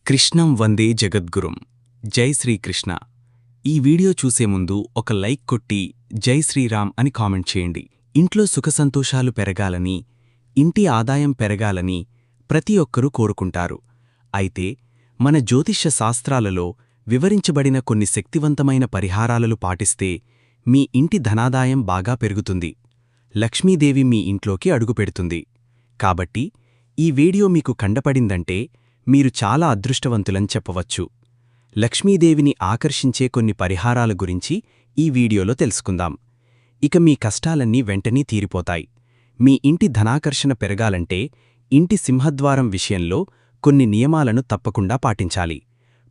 కృష్ణం వందే జగద్గురుం. జై శ్రీకృష్ణ. ఈ వీడియో చూసే ముందు ఒక లైక్ కొట్టి జై శ్రీరామ్ అని కామెంట్ చేయండి. ఇంట్లో సుఖసంతోషాలు పెరగాలని, ఇంటి ఆదాయం పెరగాలని ప్రతి ఒక్కరూ కోరుకుంటారు. అయితే మన జ్యోతిష్య శాస్త్రాలలో వివరించబడిన కొన్ని శక్తివంతమైన పరిహారాలను పాటిస్తే మీ ఇంటి ధనాదాయం బాగా పెరుగుతుంది. లక్ష్మీదేవి మీ ఇంట్లోకి అడుగుపెడుతుంది. కాబట్టి ఈ వీడియో మీకు కండపడిందంటే మీరు చాలా అదృష్టవంతులని చెప్పవచ్చు. లక్ష్మీదేవిని ఆకర్షించే కొన్ని పరిహారాల గురించి ఈ వీడియోలో తెలుసుకుందాం. ఇక మీ కష్టాలన్నీ వెంటనే తీరిపోతాయి. మీ ఇంటి ధనాకర్షణ పెరగాలంటే ఇంటి సింహద్వారం విషయంలో కొన్ని నియమాలను తప్పకుండా పాటించాలి.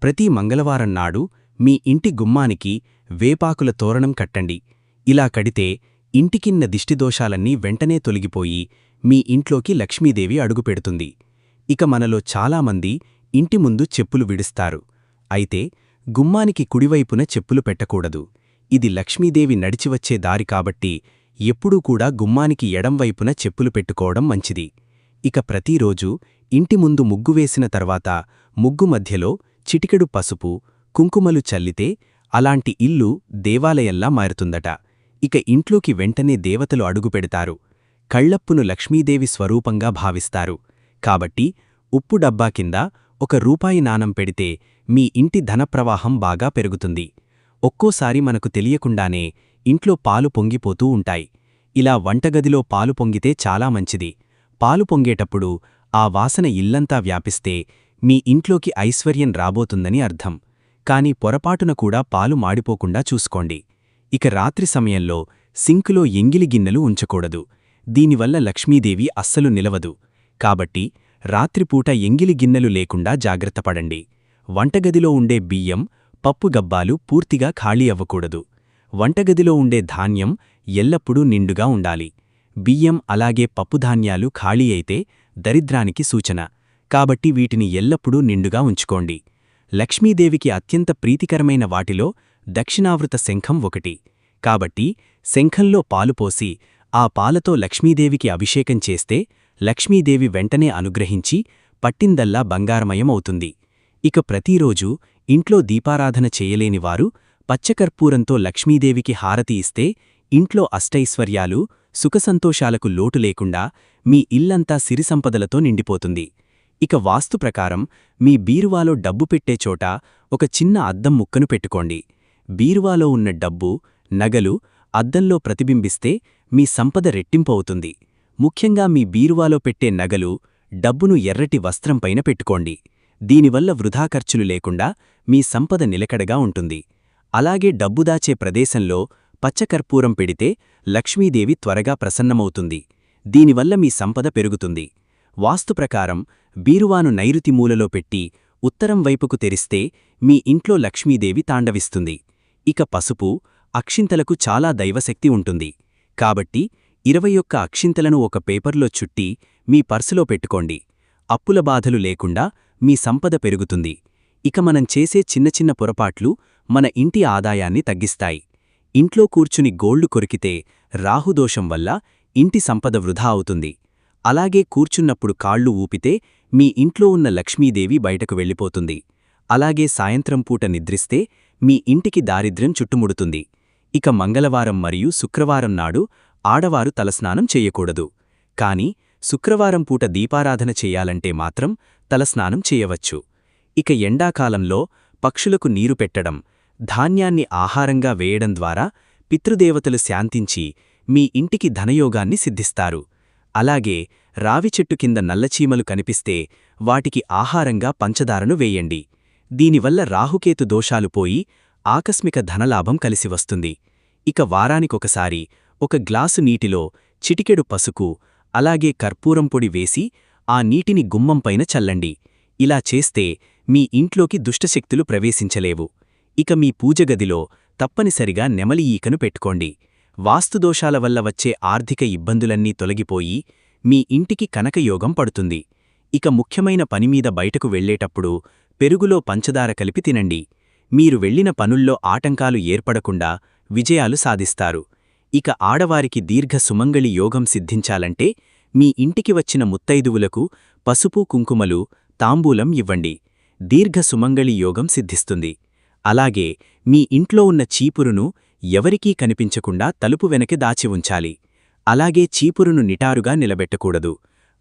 ప్రతి మంగళవారం నాడు మీ ఇంటి గుమ్మానికి వేపాకుల తోరణం కట్టండి. ఇలా కడితే ఇంటికిన్న దిష్టిదోషాలన్నీ వెంటనే తొలగిపోయి మీ ఇంట్లోకి లక్ష్మీదేవి అడుగుపెడుతుంది. ఇక మనలో చాలామంది ఇంటి ముందు చెప్పులు విడుస్తారు. అయితే గుమ్మానికి కుడివైపున చెప్పులు పెట్టకూడదు. ఇది లక్ష్మీదేవి నడిచివచ్చే దారి కాబట్టి ఎప్పుడూ కూడా గుమ్మానికి ఎడంవైపున చెప్పులు పెట్టుకోవడం మంచిది. ఇక ప్రతిరోజూ ఇంటి ముందు ముగ్గు వేసిన తర్వాత ముగ్గు మధ్యలో చిటికెడు పసుపు, కుంకుమలు చల్లితే అలాంటి ఇల్లు దేవాలయంలా మారుతుందట. ఇక ఇంట్లోకి వెంటనే దేవతలు అడుగుపెడతారు. కళ్లప్పును లక్ష్మీదేవి స్వరూపంగా భావిస్తారు. కాబట్టి ఉప్పు డబ్బా కింద ₹1 నాణం పెడితే మీ ఇంటి ధనప్రవాహం బాగా పెరుగుతుంది. ఒక్కోసారి మనకు తెలియకుండానే ఇంట్లో పాలు పొంగిపోతూ ఉంటాయి. ఇలా వంటగదిలో పాలు పొంగితే చాలా మంచిది. పాలు పొంగేటప్పుడు ఆ వాసన ఇల్లంతా వ్యాపిస్తే మీ ఇంట్లోకి ఐశ్వర్యం రాబోతుందని అర్థం. కాని పొరపాటున కూడా పాలు మాడిపోకుండా చూసుకోండి. ఇక రాత్రి సమయంలో సింకులో ఎంగిలి గిన్నెలు ఉంచకూడదు. దీనివల్ల లక్ష్మీదేవి అస్సలు నిలవదు. కాబట్టి రాత్రిపూట ఎంగిలి గిన్నెలు లేకుండా జాగ్రత్తపడండి. వంటగదిలో ఉండే బియ్యం, పప్పు గబ్బాలు పూర్తిగా ఖాళీ అవ్వకూడదు. వంటగదిలో ఉండే ధాన్యం ఎల్లప్పుడూ నిండుగా ఉండాలి. బియ్యం అలాగే పప్పుధాన్యాలు ఖాళీ అయితే దరిద్రానికి సూచన. కాబట్టి వీటిని ఎల్లప్పుడూ నిండుగా ఉంచుకోండి. లక్ష్మీదేవికి అత్యంత ప్రీతికరమైన వాటిలో దక్షిణావృత శంఖం ఒకటి. కాబట్టి శంఖంలో పాలు పోసి ఆ పాలతో లక్ష్మీదేవికి అభిషేకం చేస్తే లక్ష్మీదేవి వెంటనే అనుగ్రహించి పట్టిందల్లా బంగారమయం అవుతుంది. ఇక ప్రతిరోజూ ఇంట్లో దీపారాధన చేయలేనివారు పచ్చకర్పూరంతో లక్ష్మీదేవికి హారతి ఇస్తే ఇంట్లో అష్టైశ్వర్యాలు, సుఖసంతోషాలకు లోటు లేకుండా మీ ఇల్లంతా సిరిసంపదలతో నిండిపోతుంది. ఇక వాస్తు ప్రకారం మీ బీరువాలో డబ్బు పెట్టే చోట ఒక చిన్న అద్దం ముక్కను పెట్టుకోండి. బీరువాలో ఉన్న డబ్బు, నగలు అద్దంలో ప్రతిబింబిస్తే మీ సంపద రెట్టింపు అవుతుంది. ముఖ్యంగా మీ బీరువాలో పెట్టే నగలు, డబ్బును ఎర్రటి వస్త్రంపైన పెట్టుకోండి. దీనివల్ల వృధా ఖర్చులు లేకుండా మీ సంపద నిలకడగా ఉంటుంది. అలాగే డబ్బు దాచే ప్రదేశంలో పచ్చకర్పూరం పెడితే లక్ష్మీదేవి త్వరగా ప్రసన్నమవుతుంది. దీనివల్ల మీ సంపద పెరుగుతుంది. వాస్తు ప్రకారం బీరువాను నైరుతి మూలలో పెట్టి ఉత్తరం వైపుకు తెరిస్తే మీ ఇంట్లో లక్ష్మీదేవి తాండవిస్తుంది. ఇక పసుపు, అక్షింతలకు చాలా దైవశక్తి ఉంటుంది. కాబట్టి 21 అక్షింతలను ఒక పేపర్లో చుట్టి మీ పర్సులో పెట్టుకోండి. అప్పుల బాధలు లేకుండా మీ సంపద పెరుగుతుంది. ఇక మనం చేసే చిన్న చిన్న పొరపాట్లు మన ఇంటి ఆదాయాన్ని తగ్గిస్తాయి. ఇంట్లో కూర్చుని గోల్డ్ కొరికితే రాహుదోషం వల్ల ఇంటి సంపద వృధా అవుతుంది. అలాగే కూర్చున్నప్పుడు కాళ్ళు ఊపితే మీ ఇంట్లో ఉన్న లక్ష్మీదేవి బయటకు వెళ్ళిపోతుంది. అలాగే సాయంత్రం పూట నిద్రిస్తే మీ ఇంటికి దారిద్ర్యం చుట్టుముడుతుంది. ఇక మంగళవారం మరియు శుక్రవారం నాడు ఆడవారు తలస్నానం చెయ్యకూడదు. కాని శుక్రవారం పూట దీపారాధన చెయ్యాలంటే మాత్రం తలస్నానం చేయవచ్చు. ఇక ఎండాకాలంలో పక్షులకు నీరు పెట్టడం, ధాన్యాన్ని ఆహారంగా వేయడం ద్వారా పితృదేవతలు శాంతించి మీ ఇంటికి ధనయోగాన్ని సిద్ధిస్తారు. అలాగే రావిచెట్టు కింద నల్లచీమలు కనిపిస్తే వాటికి ఆహారంగా పంచదారను వేయండి. దీనివల్ల రాహుకేతు దోషాలు పోయి ఆకస్మిక ధనలాభం కలిసివస్తుంది. ఇక వారానికొకసారి ఒక గ్లాసు నీటిలో చిటికెడు పసుపు, అలాగే కర్పూరం పొడి వేసి ఆ నీటిని గుమ్మంపైన చల్లండి. ఇలా చేస్తే మీ ఇంట్లోకి దుష్టశక్తులు ప్రవేశించలేవు. ఇక మీ పూజగదిలో తప్పనిసరిగా నెమలి ఈకను పెట్టుకోండి. వాస్తుదోషాల వల్ల వచ్చే ఆర్థిక ఇబ్బందులన్నీ తొలగిపోయి మీ ఇంటికి కనకయోగం పడుతుంది. ఇక ముఖ్యమైన పనిమీద బయటకు వెళ్లేటప్పుడు పెరుగులో పంచదార కలిపి తినండి. మీరు వెళ్లిన పనుల్లో ఆటంకాలు ఏర్పడకుండా విజయాలు సాధిస్తారు. ఇక ఆడవారికి దీర్ఘ సుమంగళి యోగం సిద్ధించాలంటే మీ ఇంటికి వచ్చిన ముత్తైదువులకు పసుపు, కుంకుమలు, తాంబూలం ఇవ్వండి. దీర్ఘ సుమంగళి యోగం సిద్ధిస్తుంది. అలాగే మీ ఇంట్లో ఉన్న చీపురును ఎవరికీ కనిపించకుండా తలుపు వెనక దాచి ఉంచాలి. అలాగే చీపురును నిటారుగా నిలబెట్టకూడదు,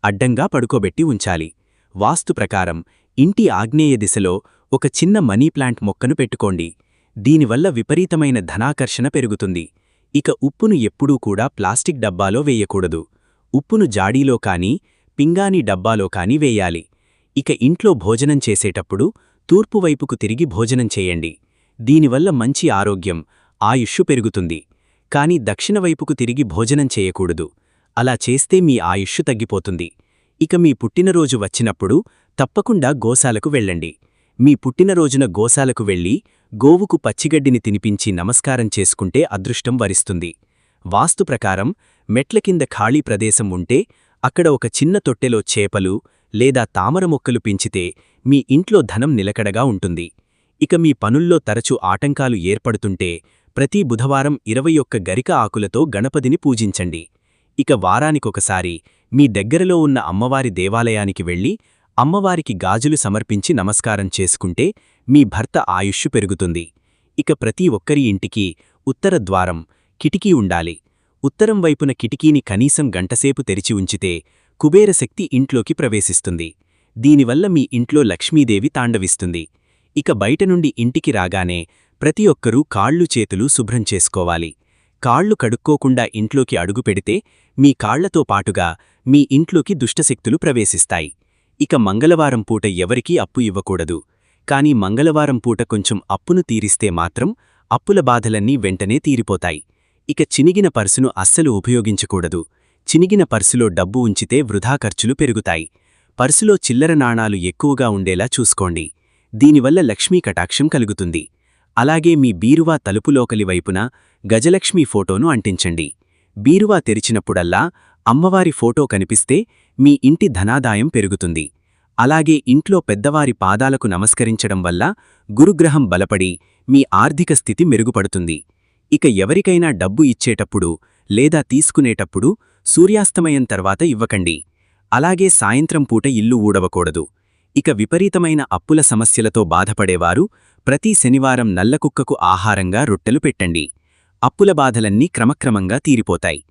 అడ్డంగా పడుకోబెట్టి ఉంచాలి. వాస్తు ప్రకారం ఇంటి ఆగ్నేయ దిశలో ఒక చిన్న మనీ ప్లాంట్ మొక్కను పెట్టుకోండి. దీనివల్ల విపరీతమైన ధనాకర్షణ పెరుగుతుంది. ఇక ఉప్పును ఎప్పుడూ కూడా ప్లాస్టిక్ డబ్బాలో వేయకూడదు. ఉప్పును జాడీలో కానీ పింగాణీ డబ్బాలో కానీ వేయాలి. ఇక ఇంట్లో భోజనం చేసేటప్పుడు తూర్పువైపుకు తిరిగి భోజనం చేయండి. దీనివల్ల మంచి ఆరోగ్యం, ఆయుష్షు పెరుగుతుంది. కాని దక్షిణవైపుకు తిరిగి భోజనం చేయకూడదు. అలా చేస్తే మీ ఆయుష్షు తగ్గిపోతుంది. ఇక మీ పుట్టినరోజు వచ్చినప్పుడు తప్పకుండా గోశాలకు వెళ్ళండి. మీ పుట్టినరోజున గోశాలకు వెళ్లి గోవుకు పచ్చిగడ్డిని తినిపించి నమస్కారం చేసుకుంటే అదృష్టం వరిస్తుంది. వాస్తు ప్రకారం మెట్ల కింద ఖాళీ ప్రదేశం ఉంటే అక్కడ ఒక చిన్న తొట్టెలో చేపలు లేదా తామర మొక్కలు పెంచితే మీ ఇంట్లో ధనం నిలకడగా ఉంటుంది. ఇక మీ పనుల్లో తరచు ఆటంకాలు ఏర్పడుతుంటే ప్రతి బుధవారం 21 గరిక ఆకులతో గణపతిని పూజించండి. ఇక వారానికొకసారి మీ దగ్గరలో ఉన్న అమ్మవారి దేవాలయానికి వెళ్లి అమ్మవారికి గాజులు సమర్పించి నమస్కారం చేసుకుంటే మీ భర్త ఆయుష్షు పెరుగుతుంది. ఇక ప్రతి ఒక్కరి ఇంటికి ఉత్తర ద్వారం, కిటికీ ఉండాలి. ఉత్తరం వైపున కిటికీని కనీసం గంటసేపు తెరిచి ఉంచితే కుబేరశక్తి ఇంట్లోకి ప్రవేశిస్తుంది. దీనివల్ల మీ ఇంట్లో లక్ష్మీదేవి తాండవిస్తుంది. ఇక బయట నుండి ఇంటికి రాగానే ప్రతి ఒక్కరూ కాళ్ళు చేతులు శుభ్రం చేసుకోవాలి. కాళ్ళు కడుక్కోకుండా ఇంట్లోకి అడుగుపెడితే మీ కాళ్లతో పాటుగా మీ ఇంట్లోకి దుష్టశక్తులు ప్రవేశిస్తాయి. ఇక మంగళవారం పూట ఎవరికీ అప్పు ఇవ్వకూడదు. కాని మంగళవారం పూట కొంచెం అప్పును తీరిస్తే మాత్రం అప్పుల బాధలన్నీ వెంటనే తీరిపోతాయి. ఇక చినిగిన పర్సును అస్సలు ఉపయోగించకూడదు. చినిగిన పర్సులో డబ్బు ఉంచితే వృధా ఖర్చులు పెరుగుతాయి. పర్సులో చిల్లర నాణాలు ఎక్కువగా ఉండేలా చూసుకోండి. దీనివల్ల లక్ష్మీ కటాక్షం కలుగుతుంది. అలాగే మీ బీరువా తలుపులోకలి వైపున గజలక్ష్మీ ఫోటోను అంటించండి. బీరువా తెరిచినప్పుడల్లా అమ్మవారి ఫోటో కనిపిస్తే మీ ఇంటి ధనాదాయం పెరుగుతుంది. అలాగే ఇంట్లో పెద్దవారి పాదాలకు నమస్కరించడం వల్ల గురుగ్రహం బలపడి మీ ఆర్థిక స్థితి మెరుగుపడుతుంది. ఇక ఎవరికైనా డబ్బు ఇచ్చేటప్పుడు లేదా తీసుకునేటప్పుడు సూర్యాస్తమయం తర్వాత ఇవ్వకండి. అలాగే సాయంత్రం పూట ఇల్లు ఊడవకూడదు. ఇక విపరీతమైన అప్పుల సమస్యలతో బాధపడేవారు ప్రతి శనివారం నల్లకుక్కకు ఆహారంగా రొట్టెలు పెట్టండి. అప్పుల బాధలన్నీ క్రమక్రమంగా తీరిపోతాయి.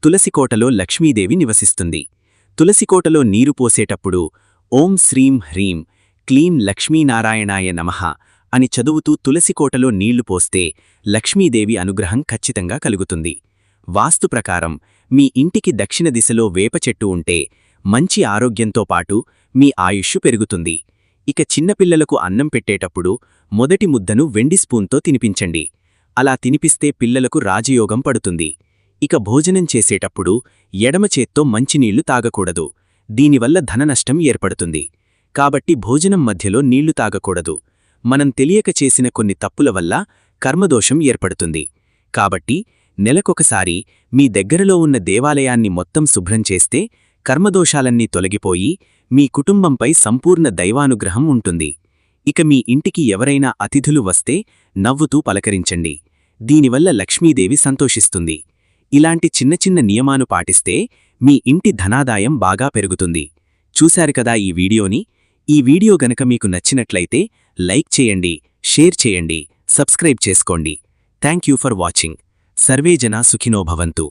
తులసికోటలో లక్ష్మీదేవి నివసిస్తుంది. తులసికోటలో నీరు పోసేటప్పుడు ఓం శ్రీం హ్రీం క్లీం లక్ష్మీనారాయణాయ నమః అని చదువుతూ తులసికోటలో నీళ్లు పోస్తే లక్ష్మీదేవి అనుగ్రహం ఖచ్చితంగా కలుగుతుంది. వాస్తు ప్రకారం మీ ఇంటికి దక్షిణ దిశలో వేప చెట్టు ఉంటే మంచి ఆరోగ్యంతో పాటు మీ ఆయుష్షు పెరుగుతుంది. ఇక చిన్నపిల్లలకు అన్నం పెట్టేటప్పుడు మొదటి ముద్దను వెండి స్పూన్తో తినిపించండి. అలా తినిపిస్తే పిల్లలకు రాజయోగం పడుతుంది. ఇక భోజనం చేసేటప్పుడు ఎడమ చేత్తో మంచినీళ్లు తాగకూడదు. దీనివల్ల ధననష్టం ఏర్పడుతుంది. కాబట్టి భోజనం మధ్యలో నీళ్లు తాగకూడదు. మనం తెలియక చేసిన కొన్ని తప్పుల వల్ల కర్మదోషం ఏర్పడుతుంది. కాబట్టి నెలకొకసారి మీ దగ్గరలో ఉన్న దేవాలయాన్ని మొత్తం శుభ్రం చేస్తే కర్మదోషాలన్నీ తొలగిపోయి మీ కుటుంబంపై సంపూర్ణ దైవానుగ్రహం ఉంటుంది. ఇక మీ ఇంటికి ఎవరైనా అతిథులు వస్తే నవ్వుతూ పలకరించండి. దీనివల్ల లక్ష్మీదేవి సంతోషిస్తుంది. ఇలాంటి చిన్న చిన్న నియమాలు పాటిస్తే మీ ఇంటి ధనాదాయం బాగా పెరుగుతుంది. చూశారు కదా ఈ వీడియోని. ఈ వీడియో గనక మీకు నచ్చినట్లయితే లైక్ చేయండి, షేర్ చేయండి, సబ్స్క్రైబ్ చేసుకోండి. Thank you for watching. Survey జనా సుఖినో భవంతు.